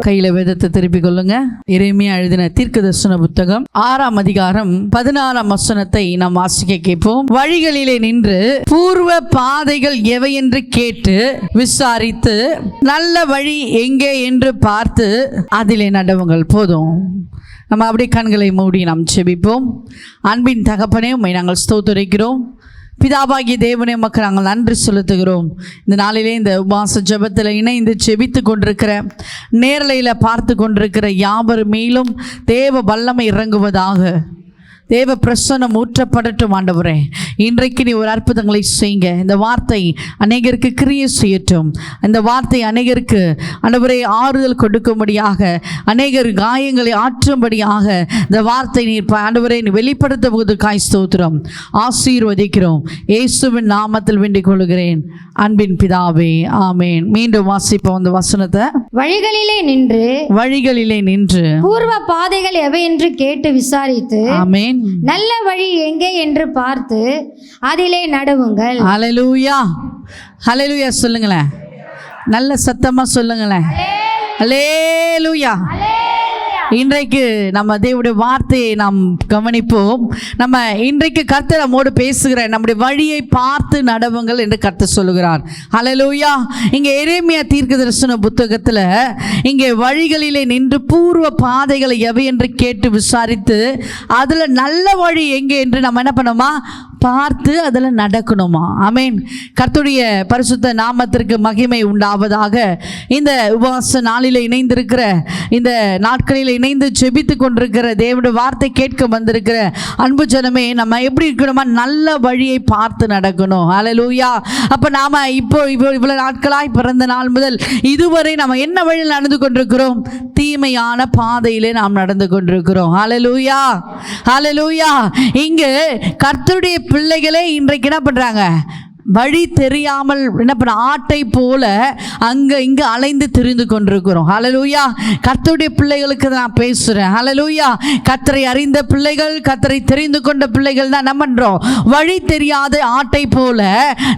கையில வேதத்தை திருப்பிக் கொள்ளுங்க. எரேமியா எழுதின தீர்க்கதரிசன புத்தகம் 6ஆம் அதிகாரம் 16ஆம் வசனத்தை நாம் வாசிக்க கேட்போம். வழிகளிலே நின்று பூர்வ பாதைகள் எவை என்று கேட்டு விசாரித்து நல்ல வழி எங்கே என்று பார்த்து அதிலே நடவுங்கள். போதும், நம்ம அப்படியே கண்களை மூடி நாம் செபிப்போம். அன்பின் தகப்பனே, உம்மை நாங்கள் ஸ்தோத்திரிக்கிறோம். பிதாவாகிய தேவனே, மக்கள் நாங்கள் நன்றி செலுத்துகிறோம். இந்த நாளிலே இந்த உபவாச ஜெபத்தில் இணைந்து செபித்து கொண்டிருக்கிற, நேரலையில் பார்த்து கொண்டிருக்கிற யாவர் மேலும் தேவ வல்லமை இறங்குவதாக, தேவ பிரசன்னம் ஊற்றப்படட்டும். ஆண்டவரே, இன்றைக்கு நீ ஒரு அற்புதங்களை செய்யுங்க. இந்த வார்த்தை அநேகருக்கு கிரியை செய்யட்டும். இந்த வார்த்தை அநேகருக்கு ஆண்டவரே ஆறுதல் கொடுக்கும்படியாக, அநேகர் காயங்களை ஆற்றும்படியாக இந்த வார்த்தை நீர் ஆண்டவரே நீ வெளிப்படுத்த போவதற்காய் ஸ்தோத்திரம். ஆசீர்வதிக்கிறோம். இயேசுவின் நாமத்தில் வேண்டிக் கொள்கிறேன் அன்பின் பிதாவே, ஆமேன். மீண்டும் வாசிப்போம் அந்த வசனத்தை. வழிகளிலே நின்று பூர்வ பாதைகள் எவை என்று கேட்டு விசாரித்து, ஆமேன், நல்ல வழி எங்கே என்று பார்த்து அதிலே நடவுங்கள். ஹல்லேலூயா, ஹல்லேலூயா சொல்லுங்களேன். நல்ல சத்தமா சொல்லுங்களேன். ஹல்லேலூயா. இன்றைக்கு நம்ம தேவனுடைய வார்த்தையை நாம் கவனிப்போம். நம்ம இன்றைக்கு கர்த்தர் நம்மோடு பேசுகிற நம்முடைய வழியை பார்த்து நடவுங்கள் என்று கர்த்தர் சொல்லுகிறார். ஹல்லேலூயா. இங்கே எரேமியா தீர்க்கதரிசன புத்தகத்தில் இங்கே வழிகளிலே நின்று பூர்வ பாதைகளை எவை என்று கேட்டு விசாரித்து அதில் நல்ல வழி எங்கே என்று நம்ம என்ன பண்ணோமா பார்த்து அதில் நடக்கணுமா. ஆமேன். கர்த்தருடைய பரிசுத்த நாமத்திற்கு மகிமை உண்டாவதாக. இந்த உபவாச நாளில் இணைந்திருக்கிற, இந்த நாட்களில் இணைந்து செபித்து கொண்டிருக்கிற, தேவனுடைய வார்த்தை கேட்க வந்திருக்கிற அன்பு ஜனமே, நம்ம எப்படி இருக்கணுமா? நல்ல வழியை பார்த்து நடக்கணும். ஹல்லேலூயா. அப்போ நாம் இவ்வளவு நாட்களாய் பிறந்த நாள் முதல் இதுவரை நம்ம என்ன வழியில் நடந்து கொண்டிருக்கிறோம்? தீமையான பாதையிலே நாம் நடந்து கொண்டிருக்கிறோம். ஹல்லேலூயா, ஹல்லேலூயா. இங்கு கர்த்தருடைய பிள்ளைகளே இன்றைக்கு என்ன பண்றாங்க? வழி தெரியாமல் என்ன பண்ண ஆட்டை போல அங்கே இங்கே அலைந்து திரிந்து கொண்டிருக்கிறோம். ஹல்லேலூயா. கர்த்தருடைய பிள்ளைகளுக்கு நான் பேசுகிறேன். ஹல்லேலூயா. கர்த்தரை அறிந்த பிள்ளைகள், கர்த்தரை தெரிந்து கொண்ட பிள்ளைகள் தான் நம்ம பண்ணுறோம். வழி தெரியாத ஆட்டை போல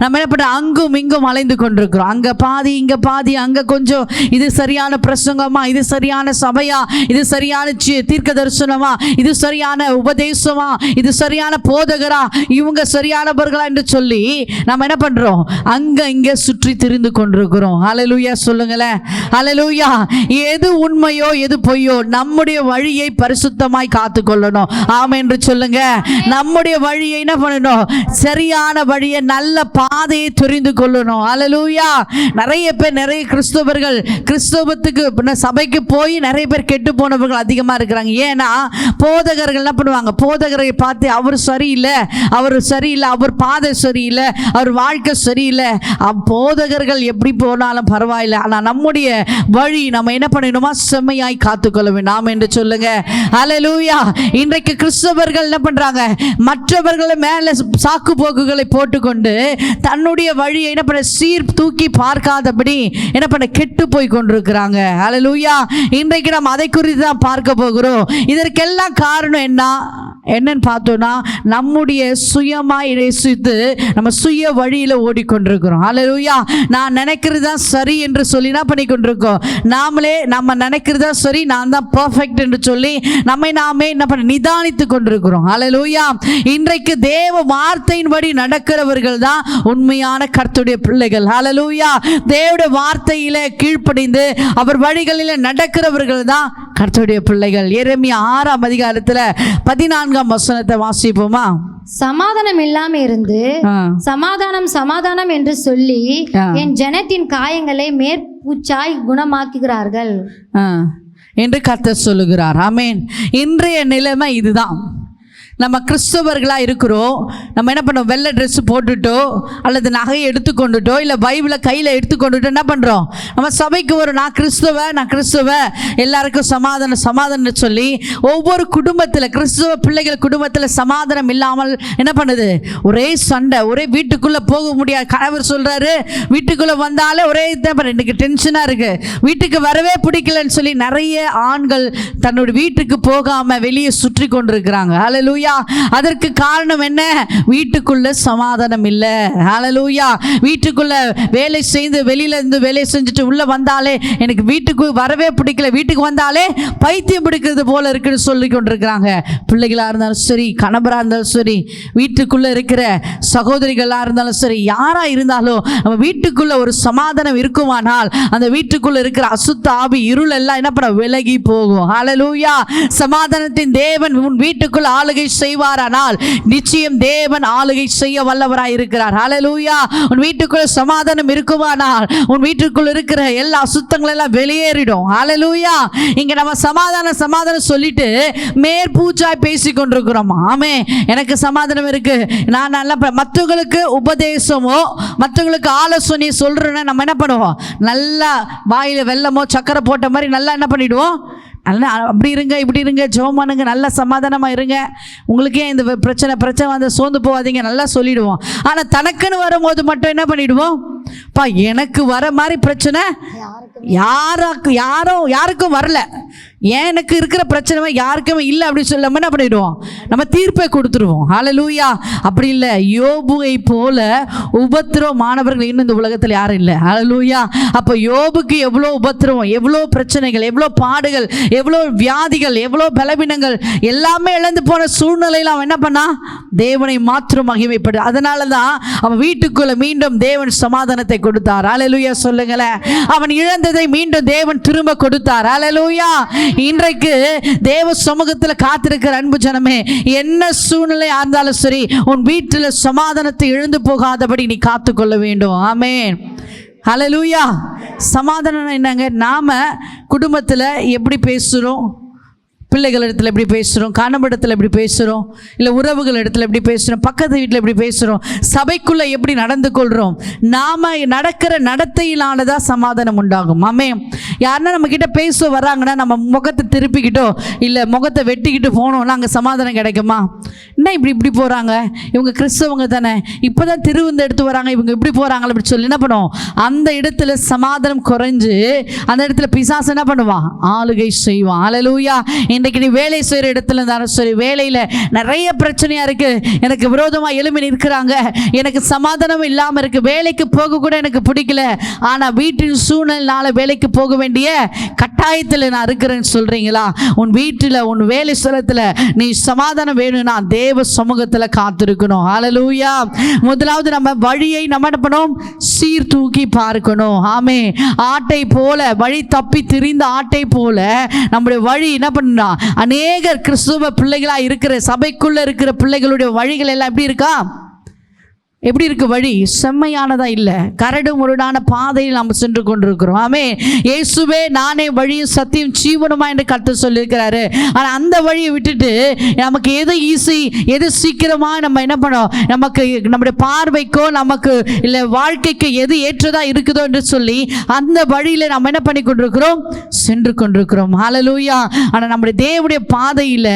நம்ம என்ன பண்ணுறோம்? அங்கும் இங்கும் அலைந்து கொண்டிருக்கிறோம். அங்கே பாதி, இங்கே பாதி, அங்கே கொஞ்சம், இது சரியான பிரசங்கமா, இது சரியான சபையா, இது சரியான தீர்க்க தரிசனமா, இது சரியான உபதேசமா, இது சரியான போதகரா, இவங்க சரியானவர்களா என்று சொல்லி நம்ம என்ன பண்றோம்? அங்க இங்க சுற்றி திரிந்து கொண்டிருக்கிறோம். ஹல்லேலூயா சொல்லுங்களேன். ஹல்லேலூயா. எது உண்மையோ எது பொய்யோ நம்முடைய வழியை பரிசுத்தமாய் காத்து கொள்ளணும். ஆமென் என்று சொல்லுங்க. நம்முடைய வழியை என்ன பண்ணணும்? சரியான வழியை, நல்ல பாதையை தெரிந்து கொள்ளணும். ஹல்லேலூயா. நிறைய பேர், நிறைய கிறிஸ்தவர்கள் கிறிஸ்தவத்துக்கு சபைக்கு போய் நிறைய பேர் கெட்டு போனவர்கள் அதிகமா இருக்கிறாங்க. ஏன்னா போதகர்கள் என்ன பண்ணுவாங்க? போதகரை பார்த்து அவர் சரியில்லை, அவர் பாதை சரியில்லை, அவர் வாழ்க்கை சரியில்லை. போதகர்கள் எப்படி போனாலும் பரவாயில்லை, ஆனால் நம்முடைய வழி நம்ம என்ன பண்ணணுமா? செம்மையாய் காத்துக்கொள்ள வேண்டும் என்று சொல்லுங்க. ஹல்லேலூயா. இன்றைக்கு கிறிஸ்தவர்கள் என்ன பண்றாங்க? மற்றவர்களை மேல சாக்கு போக்குகளை போட்டுக்கொண்டு தன்னுடைய வழியை என்ன பண்ண சீர் தூக்கி பார்க்காதபடி என்ன பண்ண கெட்டு போய் கொண்டிருக்கிறாங்க. ஹல்லேலூயா. இன்றைக்கு நாம் அதை குறித்து தான் பார்க்க போகிறோம். இதற்கெல்லாம் காரணம் என்னன்னு பார்த்தோம்னா, நம்முடைய சுயமாய் நேசித்து நம்ம சுய வழியில் ஓடிக்கொண்டிருக்கிறோம். ஹல்லேலூயா. நான் நினைக்கிறது தான் சரி என்று சொல்லி என்ன பண்ணி கொண்டிருக்கோம்? நாமளே நம்ம நினைக்கிறது தான் சரி, நான் தான் பர்ஃபெக்ட் என்று சொல்லி நம்மை நாமே என்ன பண்ண நிதானித்து கொண்டிருக்கிறோம். ஹல்லேலூயா. இன்றைக்கு தேவ வார்த்தையின்படி நடக்கிறவர்கள் தான் உண்மையான கர்த்தருடைய பிள்ளைகள். ஹல்லேலூயா. தேவனுடைய வார்த்தையில கீழ்ப்படிந்து அவர் வழிகளில் நடக்கிறவர்கள் தான் கர்த்தருடைய பிள்ளைகள். எரேமியா 6ஆம் அதிகாரத்தில் 14ஆம் வசனத்தை வாசிப்போமா? சமாதானம் இல்லாம இருந்து சமாதானம் சமாதானம் என்று சொல்லி என் ஜனத்தின் காயங்களை மேற்பூச்சாய் குணமாக்குகிறார்கள் என்று கர்த்தர் சொல்லுகிறார். ஆமென். இன்றைய நிலைமை இதுதான். நம்ம கிறிஸ்தவர்களாக இருக்கிறோம். நம்ம என்ன பண்ணோம்? வெள்ளை ட்ரெஸ்ஸு போட்டுட்டோ அல்லது நகையை எடுத்துக்கொண்டுட்டோ இல்லை பைபிளை கையில் எடுத்துக்கொண்டுட்டோ என்ன பண்ணுறோம்? நம்ம சபைக்கு வரும். நான் கிறிஸ்தவ, எல்லாருக்கும் சமாதானம் சொல்லி ஒவ்வொரு குடும்பத்தில், கிறிஸ்தவ பிள்ளைகள் குடும்பத்தில் சமாதானம் இல்லாமல் என்ன பண்ணுது? ஒரே சண்டை, ஒரே வீட்டுக்குள்ளே போக முடியாது. கணவர் சொல்கிறாரு, வீட்டுக்குள்ளே வந்தாலே ஒரே இன்னைக்கு டென்ஷனாக இருக்குது, வீட்டுக்கு வரவே பிடிக்கலன்னு சொல்லி நிறைய ஆண்கள் தன்னுடைய வீட்டுக்கு போகாமல் வெளியே சுற்றி கொண்டிருக்கிறாங்க. ஹல்லேலூயா. ஹalleluya. அதற்கு காரணம் என்ன? வீட்டுக்குள்ள சமாதானம் இல்லை. ஹalleluya. வீட்டுக்குள்ள வேலை செய்து வெளியில இருந்து வேலை செஞ்சுட்டு உள்ள வந்தாலே எனக்கு வீட்டுக்கு வரவே பிடிக்கல, வீட்டுக்கு வந்தாலே பைத்தியம் பிடிக்கிறது போல இருக்குன்னு சொல்லி கொண்டிருக்கிறாங்க. பிள்ளைகளா இருந்தாலும் சரி, கணவரா இருந்தாலும் சரி, வீட்டுக்குள்ள இருக்கிற சகோதரிகளா இருந்தாலும் சரி, யாரா இருந்தாலும் நம்ம வீட்டுக்குள்ள ஒரு சமாதானம் இருக்குமானால் அந்த வீட்டுக்குள்ள இருக்கிற அசுத்த ஆவி இருள் எல்லாம் என்ன பண்ண விலகி போகும். ஹalleluya. சமாதானத்தின் தேவன் உன் வீட்டுக்குள்ள ஆளுகை செய்வாரானால் நிச்சயம் தேவன் ஆளுகை செய்ய வல்லவராய் இருக்கிறார். ஹalleluya. உன் வீட்டுக்குள்ள சமாதானம் இருக்குமானால் உன் வீட்டுக்குள்ள இருக்கிற எல்லா அசுத்தங்கள் எல்லாம் வெளியேறிடும். ஹalleluya. இங்க நம்ம சமாதானம் சொல்லிட்டு மேற்பூச்சாய் பேசி கொண்டிருக்கிறோம். ஆமே, எனக்கு சமாதானம் இருக்கு, நான் நல்லா மற்றவங்களுக்கு உபதேசமோ மற்றவங்களுக்கு ஆலோசனை சொல்றேன்னா நம்ம என்ன பண்ணுவோம்? நல்லா வாயில வெல்லமோ சக்கரை போட்ட மாதிரி நல்லா என்ன பண்ணிடுவோம்? நல்லா அப்படி இருங்க, இப்படி இருங்க, ஜெபம் பண்ணுங்க, நல்லா சமாதானமாக இருங்க, உங்களுக்கே இந்த பிரச்சனை வந்து சோர்ந்து போகாதீங்க, நல்லா சொல்லிடுவோம். ஆனால் தனக்குன்னு வரும்போது மட்டும் என்ன பண்ணிடுவோம்? பா எனக்கு வர மாதிரி பிரச்சனை யாருக்கும் வரல, எனக்கு இருக்கிற பிரச்சனை யாருக்குமே இல்லை அப்படின்னு சொல்லாம என்ன பண்ணிடுவோம்? நம்ம தீர்ப்பை கொடுத்துருவோம். ஹalleluya. அப்படி இல்லை, யோபுவை போல உபத்திரவம் மாணவர்கள் இன்னும் இந்த உலகத்தில் யாரும் இல்லை. ஹalleluya. அப்போ யோபுக்கு எவ்வளோ உபத்திரவம், எவ்வளோ பிரச்சனைகள், எவ்வளோ பாடுகள், எவ்வளோ வியாதிகள், எவ்வளோ பலவீனங்கள் எல்லாமே இழந்து போன சூழ்நிலையில் அவன் என்ன பண்ணா? தேவனை மாத்திரம் மகிமைப்படு. அதனால தான் அவன் வீட்டுக்குள்ள மீண்டும் தேவன் சமாதானத்தை கொடுத்தார். ஹalleluya சொல்லுங்களேன். அவன் இழந்ததை மீண்டும் தேவன் திரும்ப கொடுத்தார். ஹalleluya. இன்றைக்கு தேவ சமூகத்தில் காத்திருக்கிற அன்பு ஜனமே, என்ன சூழ்நிலை இருந்தாலும் சரி, உன் வீட்டில் சமாதானத்தை இழந்து போகாதபடி நீ காத்துக்கொள்ள வேண்டும். ஆமென். ஹalleluya. சமாதானம் என்னங்க? நாம குடும்பத்தில் எப்படி பேசுகிறோம், பிள்ளைகள் இடத்துல எப்படி பேசுகிறோம், கணவன் இடத்துல எப்படி பேசுகிறோம், இல்லை உறவுகள் இடத்துல எப்படி பேசுகிறோம், பக்கத்து வீட்டில் எப்படி பேசுகிறோம், சபைக்குள்ளே எப்படி நடந்து கொள்கிறோம், நாம் நடக்கிற நடத்தையிலானதான் சமாதானம் உண்டாகும். ஆமே. யாருன்னா நம்மக்கிட்ட பேச வர்றாங்கன்னா நம்ம முகத்தை திருப்பிக்கிட்டோ இல்லை முகத்தை வெட்டிக்கிட்டு போனோம்னா அங்கே சமாதானம் கிடைக்குமா? என்ன இப்படி போகிறாங்க, இவங்க கிறிஸ்தவங்க தானே, இப்போ தான் திருவிந்து எடுத்து வராங்க, இவங்க இப்படி போகிறாங்களே அப்படி சொல்லி என்ன பண்ணுவோம்? அந்த இடத்துல சமாதானம் குறைஞ்சு அந்த இடத்துல பிசாசு என்ன பண்ணுவான்? ஆளுகை செய்வான். ஹalleluya. இன்றைக்கு நீ வேலை செய்கிற இடத்துல இருந்தாலும் சரி, வேலையில் நிறைய பிரச்சனையாக இருக்குது, எனக்கு விரோதமாக எழுப்பி நிற்கிறாங்க, எனக்கு சமாதானம் இல்லாமல் இருக்குது, வேலைக்கு போக கூட எனக்கு பிடிக்கல, ஆனால் வீட்டின் சூழ்நிலைனால வேலைக்கு போக வேண்டிய கட்டாயத்தில் நான் இருக்கிறேன்னு சொல்கிறீங்களா? உன் வீட்டில் உன் வேலை ஸ்தலத்தில் நீ சமாதானம் வேணும்னா தேவ சமூகத்தில் காத்திருக்கணும். ஹalleluya. முதலாவது நம்ம வழியை நம்ம என்ன பண்ணணும்? சீர்தூக்கி பார்க்கணும். ஆமே. ஆட்டை போல, வழி தப்பி திரிந்த ஆட்டை போல நம்முடைய வழி என்ன பண்ணா? அநேகர் கிறிஸ்துவ பிள்ளைகளா இருக்கிற சபைக்குள்ள இருக்கிற பிள்ளைகளுடைய வழிகள் எல்லாம் எப்படி இருக்கா? எப்படி இருக்கு? வழி செம்மையானதா இல்லை, கரடு முரடான பாதையில் நம்ம சென்று கொண்டிருக்கிறோம். ஆமே. இயேசுவே நானே வழியும் சத்தியம் ஜீவனுமா என்று கர்த்தர் சொல்லியிருக்கிறாரு. ஆனால் அந்த வழியை விட்டுட்டு நமக்கு எது ஈஸி, எது சீக்கிரமாக நம்ம என்ன பண்ணோம், நமக்கு நம்முடைய பார்வைக்கோ நமக்கு இல்லை வாழ்க்கைக்கு எது ஏற்றதா இருக்குதோ என்று சொல்லி அந்த வழியில் நம்ம என்ன பண்ணி கொண்டிருக்கிறோம்? சென்று கொண்டிருக்கிறோம். ஹalleluya. ஆனால் நம்முடைய தேவனுடைய பாதையில்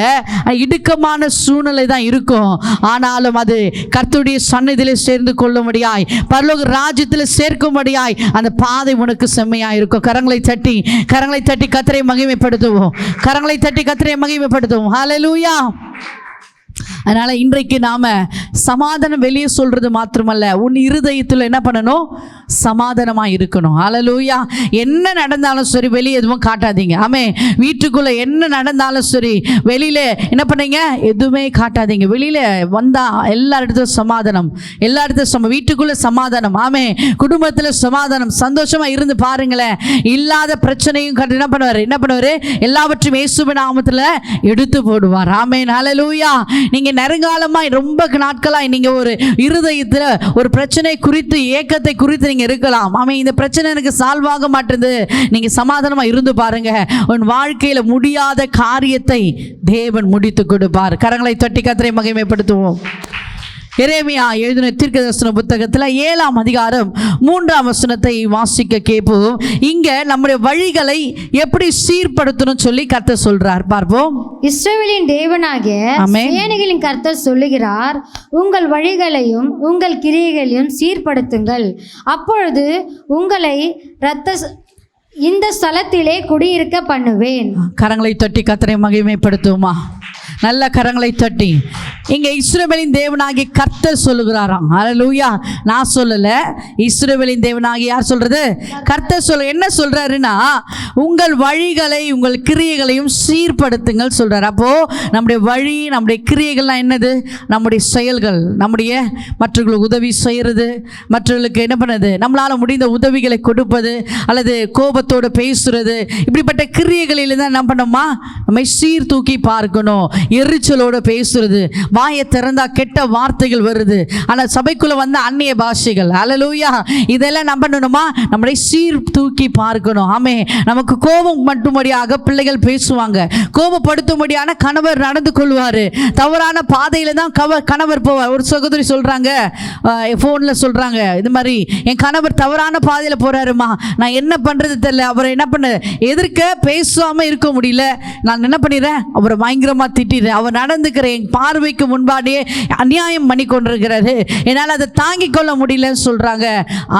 இடுக்கமான சூழ்நிலை தான் இருக்கும், ஆனாலும் அது கர்த்தருடைய சந்நிதியில் சேர்ந்து கொள்ளும்படியாய், பரலோக ராஜ்யத்தில் சேர்க்கும்படியாய் அந்த பாதை உனக்கு செம்மையாய் இருக்கும். கரங்களை தட்டி கர்த்தரை மகிமைப்படுத்துவோம். கரங்களை தட்டி கர்த்தரை மகிமைப்படுத்துவோம். ஹalleluya. அதனால இன்றைக்கு நாம சமாதானம் வெளியே சொல்றது மாத்திரமல்ல, உன் இருதயத்தில் என்ன பண்ணணும்? சமாதானமா இருக்கணும். ஹalleluya. என்ன நடந்தாலும் சரி வெளியே எதுவும் காட்டாதீங்க. ஆமே. வீட்டுக்குள்ள என்ன நடந்தாலும் சரி வெளியில என்ன பண்ணீங்க? எதுவுமே காட்டாதீங்க. வெளியில வந்தா எல்லா இடத்துலையும் சமாதானம், எல்லா இடத்துலையும் வீட்டுக்குள்ள சமாதானம். ஆமே. குடும்பத்துல சமாதானம், சந்தோஷமா இருந்து பாருங்களேன். இல்லாத பிரச்சனையும் என்ன பண்ணுவாரு? எல்லாவற்றையும் இயேசுவின் நாமத்துல எடுத்து போடுவார். ஆமென். ஹalleluya. நீங்க நெருங்காலமாய் ரொம்ப நாட்களாய் நீங்க ஒரு இருதயத்துல ஒரு பிரச்சனை குறித்து ஏக்கத்தை குறித்து நீங்க இருக்கலாம். ஆமே. இந்த பிரச்சனை எனக்கு சால்வ் ஆக மாட்டேது, நீங்க சமாதானமா இருந்து பாருங்க, உன் வாழ்க்கையில முடியாத காரியத்தை தேவன் முடித்து கொடுப்பார். கரங்களை தட்டி கர்த்தரை மகிமைப்படுத்துவோம். எரேமியா எழுதின தீர்க்கதரிசன புத்தகத்தில் 7ஆம் அதிகாரம் 3ஆம் வசனத்தை வாசிக்க கேட்போம். இங்க நம்முடைய வழிகளை எப்படி சீர்படுத்தணும் சொல்லி கர்த்தர் சொல்றார். பார்ப்போம். இஸ்ரவேலின் தேவனாகிய சேனைகளின் கர்த்தர் சொல்லுகிறார், உங்கள் வழிகளையும் உங்கள் கிரியைகளையும் சீர்படுத்துங்கள், அப்பொழுது உங்களை இந்த ஸ்தலத்திலே குடியிருக்க பண்ணுவேன். கரங்களை தட்டி கர்த்தரை மகிமைப்படுத்துவோமா? நல்ல கரங்களை தட்டி. இங்கே இஸ்ரவேலின் தேவனாகிய கர்த்தர் சொல்லுகிறாராம். ஹல்லேலூயா. நான் சொல்லல, இஸ்ரவேலின் தேவனாகிய யார் சொல்றது? கர்த்தர் சொல்ல. என்ன சொல்றாருன்னா, உங்கள் வழிகளை உங்கள் கிரியைகளையும் சீர்படுத்துங்கள் சொல்றாரு. அப்போ நம்முடைய வழி, நம்முடைய கிரியைகள்லாம் என்னது? நம்முடைய செயல்கள், நம்முடைய மற்றவர்களுக்கு உதவி செய்யறது, மற்றவர்களுக்கு என்ன பண்ணுறது, நம்மளால் முடிந்த உதவிகளை கொடுப்பது, அல்லது கோபத்தோடு பேசுறது, இப்படிப்பட்ட கிரியைகளில் தான் என்ன பண்ணோமா, நம்மை சீர்தூக்கி பார்க்கணும். எரிச்சலோடு பேசுறது, வாயை திறந்தா கெட்ட வார்த்தைகள் வருது, ஆனால் சபைக்குள்ள வந்த அந்நிய பாஷைகள், ஹல்லேலூயா, இதெல்லாம் நம்ம பண்ணணுமா, நம்மளை சீர்தூக்கி பார்க்கணும். ஆமே. நமக்கு கோபம் மட்டும்படியாக பிள்ளைகள் பேசுவாங்க, கோபப்படுத்தும்படியான கணவர் நடந்து கொள்வார், தவறான பாதையில் தான் கணவர் போவார். ஒரு சகோதரி சொல்கிறாங்க, ஃபோனில் சொல்கிறாங்க, இது மாதிரி என் கணவர் தவறான பாதையில் போகிறாருமா, நான் என்ன பண்ணுறது தெரியல, அவரை என்ன பண்ண எதிர்க்க பேசாமல் இருக்க முடியல, நான் என்ன பண்ணிடுறேன், அவரை பயங்கரமாக திட்டிடுறேன், அவர் நடந்துக்கிற என் பார்வைக்கு முன்பாடியே அநியாயம் பண்ணி கொண்டிருக்கிறாரு, என்னால் அதை தாங்கிக் கொள்ள முடியலன்னு சொல்கிறாங்க.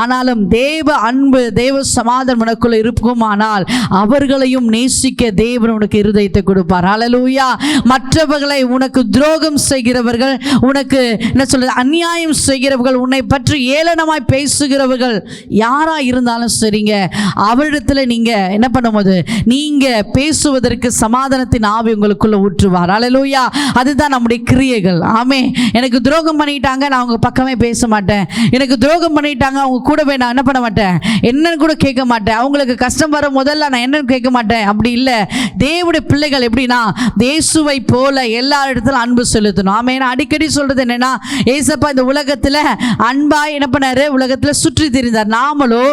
ஆனாலும் தேவ அன்பு, தேவ சமாதானம் உனக்குள்ள இருக்குமானால் அவர்களையும் நேசிக்க தேவன் உனக்கு இருதயத்தை கொடுப்பார். ஹல்லேலூயா. மற்றவர்களை, உனக்கு துரோகம் செய்கிறவர்கள், உனக்கு என்ன சொல்றது, அநியாயம் செய்கிறவர்கள், உன்னை பற்றி ஏளனமாய் பேசுகிறவர்கள் யாரா இருந்தாலும் சரிங்க, அவரிடத்துல நீங்க என்ன பண்ணும்போது நீங்க பேசுவதற்கு சமாதானத்தின் ஆவி உங்களுக்குள்ள ஊற்றுவார். ஹல்லேலூயா. அதுதான் நம்முடைய கிரியைகள். ஆமே. எனக்கு துரோகம் பண்ணிட்டாங்க, நான் அவங்க பக்கமே பேச மாட்டேன். எனக்கு துரோகம் பண்ணிட்டாங்க, அவங்க கூடவே நான் என்ன பண்ண மாட்டேன், என்னன்னு கூட கேட்க மாட்டேன். அவங்களுக்கு கஷ்டம் வரும் முதல்ல நான் என்னன்னு கேட்க மாட்டேன். அப்படி இல்லை. தேவனுடைய பிள்ளைகள் எப்படின்னா, இயேசுவை போல எல்லா இடத்துல அன்பு செலுத்தணும். ஆமே. நான் அடிக்கடி சொல்றது என்னன்னா, ஏசப்பா இந்த உலகத்துல அன்பாய் என்ன பண்ணாரு, உலகத்துல சுற்றி திரிந்தார். நாமளோ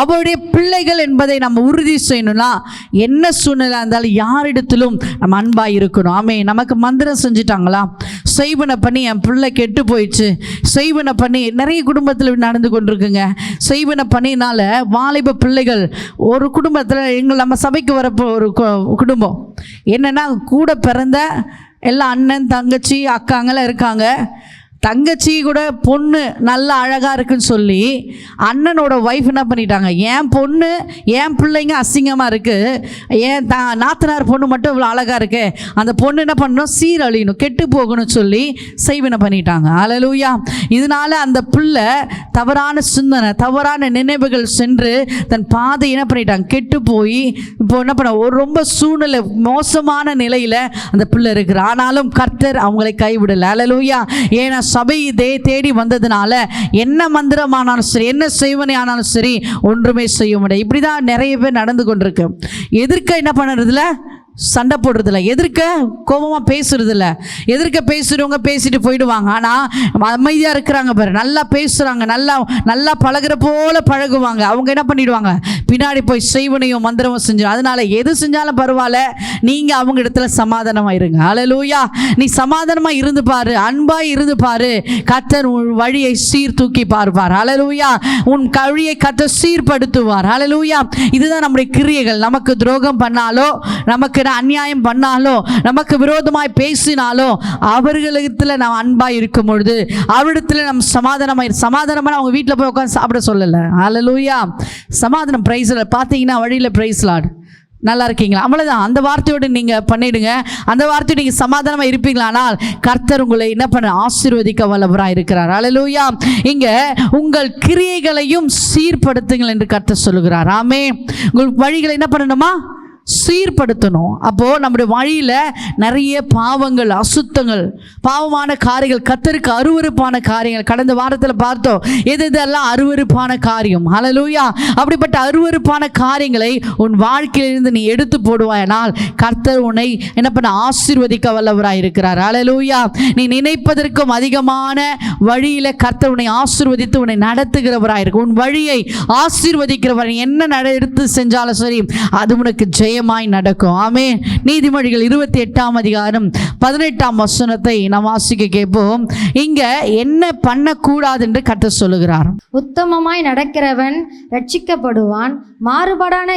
அவருடைய பிள்ளைகள் என்பதை நம்ம உறுதி செய்யணும்னா, என்ன சூழ்நிலை இருந்தாலும் யாரிடத்திலும் நம்ம அன்பாய் இருக்கணும். ஆமே. நமக்கு மந்திரம் செஞ்சுட்டாங்களா, செய்வனை பண்ணி என் பிள்ளை கெட்டு போயிடுச்சு, செய்வனை பண்ணி நிறைய குடும்பத்தில் நடந்து கொண்டிருக்குங்க. செய்வனை பண்ணினால வாலிப பிள்ளைகள் ஒரு குடும்பத்தில், நம்ம சபைக்கு வரப்போ ஒரு குடும்பம் என்னென்னா, கூட பிறந்த எல்லா அண்ணன் தங்கச்சி அக்காங்கெல்லாம் இருக்காங்க. தங்கச்சி கூட பொண்ணு நல்ல அழகாக இருக்குன்னு சொல்லி அண்ணனோட ஒய்ஃப் என்ன பண்ணிட்டாங்க, என் பொண்ணு என் பிள்ளைங்க அசிங்கமாக இருக்குது, என் நாத்தனார் பொண்ணு மட்டும் இவ்வளோ அழகாக இருக்கு, அந்த பொண்ணு என்ன பண்ணணும், சீரழியணும், கெட்டு போகணும்னு சொல்லி செய்வினை பண்ணிட்டாங்க. ஹல்லேலூயா. இதனால அந்த பிள்ளை தவறான சிந்தனை, தவறான நினைவுகள் சென்று தன் பாதை என்ன பண்ணிட்டாங்க, கெட்டு போய் இப்போ என்ன பண்ண ஒரு ரொம்ப சூழ்நிலை மோசமான நிலையில் அந்த பிள்ளை இருக்குது. ஆனாலும் கர்த்தர் அவங்களை கைவிடலை. ஹல்லேலூயா. ஏன்னா சபை தேடி வந்ததுனால என்ன மந்திரமானாலும் சரி, என்ன செய்வனை ஆனாலும் சரி, ஒன்றுமே செய்ய முடியாது. இப்படிதான் நிறைய பேர் நடந்து கொண்டிருக்கு. எதிர்க்க என்ன பண்ணுறதுல, சண்டை போடுறதில்ல, எதிர்க்க கோபமாக பேசுறதில்ல. எதிர்க்க பேசுகிறவங்க பேசிட்டு போயிடுவாங்க, ஆனால் அமைதியாக இருக்கிறாங்க பாரு, நல்லா பேசுகிறாங்க, நல்லா பழகிற போல பழகுவாங்க. அவங்க என்ன பண்ணிடுவாங்க, பின்னாடி போய் செய்வனையும் மந்திரமும் செஞ்சு. அதனால எது செஞ்சாலும் பரவாயில்ல, நீங்கள் அவங்க இடத்துல சமாதானமாக இருங்க. ஹல்லேலூயா. நீ சமாதானமாக இருந்து பாரு, அன்பாக இருந்து பாரு, கர்த்தர் உன் வழியை சீர்தூக்கி பார்ப்பார். ஹல்லேலூயா. உன் வழியை கர்த்தர் சீர்படுத்துவார். ஹல்லேலூயா. இதுதான் நம்முடைய கிரியைகள். நமக்கு துரோகம் பண்ணாலோ, நமக்கு அநியாயம் பண்ணாலோ, நமக்கு விரோதமாய் பேசினாலோ, அவர்களிடத்துல நாம் அன்பாய் இருக்கும் பொழுது, அவரிடத்துல நம்ம சமாதானமா அவங்க வீட்டில் போய் உட்காந்து சாப்பிட சொல்லலை. ஹல்லேலூயா. சமாதானம். Praise Lord. பார்த்தீங்கன்னா வழியில் பிரைஸ் லார்ட், நல்லா இருக்கீங்களா, அவ்வளோதான். அந்த வார்த்தையோடு நீங்கள் பண்ணிடுங்க. அந்த வார்த்தையோடு நீங்கள் சமாதானமாக இருப்பீங்களானால் கர்த்தர் உங்களை என்ன பண்ண ஆசீர்வதிக்க வல்லவராக இருக்கிறார். ஹல்லேலூயா. இங்கே உங்கள் கிரியைகளையும் சீர்படுத்துங்கள் என்று கர்த்தர் சொல்லுகிறார். ஆமே. உங்கள் வழிகளை என்ன பண்ணணுமா, சீர்படுத்தணும். அப்போது நம்முடைய வழியில் நிறைய பாவங்கள், அசுத்தங்கள், பாவமான காரியங்கள், கர்த்தருக்கு அருவருப்பான காரியங்கள் கடந்த வாரத்தில் பார்த்தோம். எதெல்லாம் அருவருப்பான காரியம். ஹல்லேலூயா. அப்படிப்பட்ட அருவருப்பான காரியங்களை உன் வாழ்க்கையிலிருந்து நீ எடுத்து போடுவாயனால் கர்த்தர் உன்னை என்ன பண்ண ஆசீர்வதிக்க வல்லவராக இருக்கிறார். ஹல்லேலூயா. நீ நினைப்பதற்கும் அதிகமான வழியில் கர்த்தர் உன்னை ஆசீர்வதித்து உன்னை நடத்துகிறவராக இருக்கு. உன் வழியை ஆசீர்வதிக்கிறவர். என்ன எடுத்து செஞ்சாலும் சரி, அது உனக்கு ஜெயமாய் நடக்கும். ஆமென். நீதிமொழிகள் 28ஆம் அதிகாரம் 18ஆம் வசனத்தை நாம் வாசிக்க கேட்போம். இங்க என்ன பண்ணக்கூடாது என்று கர்த்தர் சொல்லுகிறார். உத்தமமாய் நடக்கிறவன் ரட்சிக்கப்படுவான், மாறுபாடான